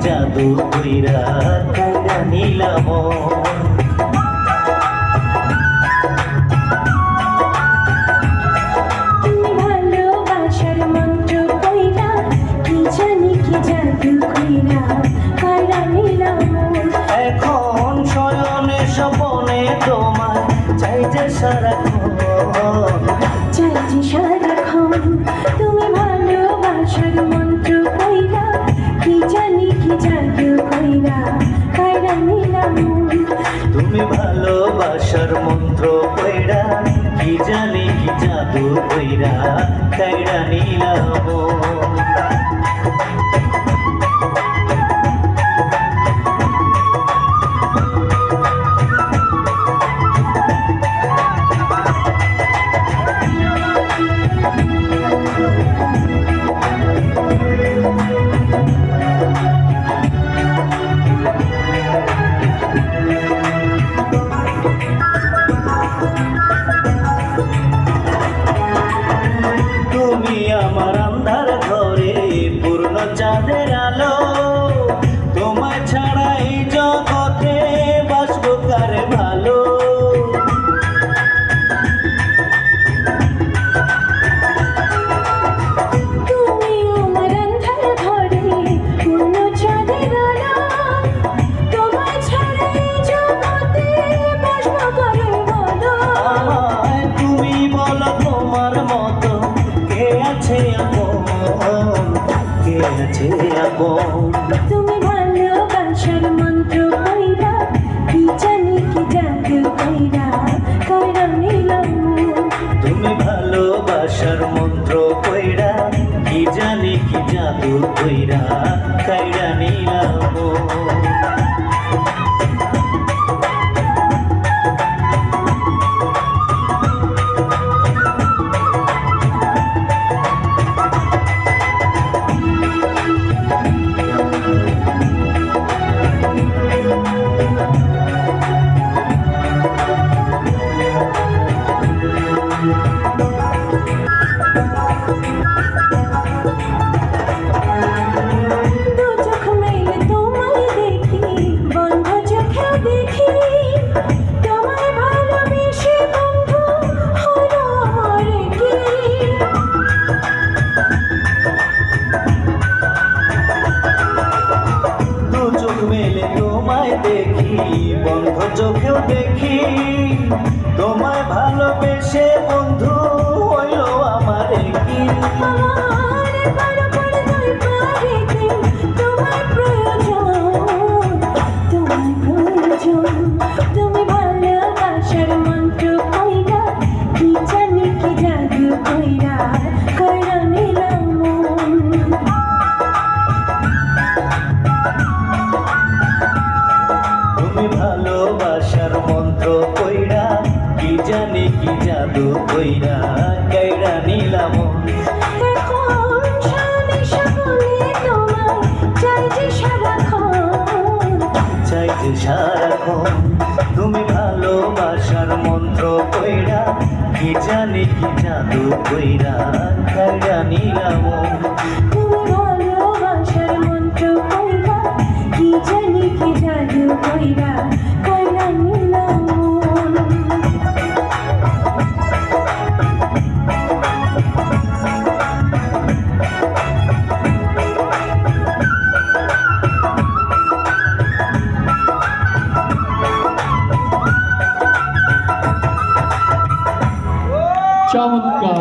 জাদু কইরা কাইরা নিলাম ভালোবাসার মন্ত্র কইরা কি জানি কি জাদু কইরা কাইরা নিলাম। এখন শয়নে স্বপনে তোমায় চাই যে সারাক্ষণ চাই যে সারাক্ষণ তুমি ভালোবাসার মন্ত্র কইরা কি জানি কি জাদু কইরা কাইরা নিলাম। তুমি ভালোবাসার মন্ত্র কইরা কি জানি কি জাদু কইরা কাইরা নিলাম তুমি আমার আন্ধার ঘরে পূর্ণ চাঁদের আলো তোমায় ছাড়া এই জগতে বাসবো কারে ভালো তুমি আমার আন্ধার ঘরে পূর্ণ চাঁদের আলো তোমায় ছাড়া এই জগতে বাসবো কারে ভালো। আমায় তুমি বলো তোমার মতো কে আছে আপন কে আছে আপন তুমি ভালোবাসার মন্ত্র কইরা কি জানি কি জাদু কইরা কাইরা নিলাম। তুমি ভালোবাসার মন্ত্র কইরা কি জানি কি জাদু কইরা কাইরা নিলাম দু চোখ মেলে তোমায় দেখি বন্ধ চোখেও দেখি তোমায় ভালোবেসে বন্ধু হলো আমার কি। দু চোখ মেলে তোমায় দেখি বন্ধ চোখেও দেখি তোমায় ভালোবেসে বন্ধু হইল আমার কি আমার বরাবর দুই পারেতে তোমার প্রয়োজন তোমার প্রয়োজন। তুমি ভালোবাসার মন্ত্র কইরা কি জানি কি জাদু কইরা কাইরা নিলাম। তুমি ভালোবাসার মন্ত্র কইরা কি জানি কি জাদু কইরা কাইরা নিলাম এখন সামনে সকলে তোমায় চাই যে সারাক্ষণ। চাই যে সারাক্ষণ তুমি ভালোবাসার মন্ত্র কইরা কি জানি কি জাদু কইরা কাইরা নিলাম তুমি ভালোবাসার মন্ত্র কইরা কি জানি কি জাদু কইরা কাইরা নিলাম। চমৎকার।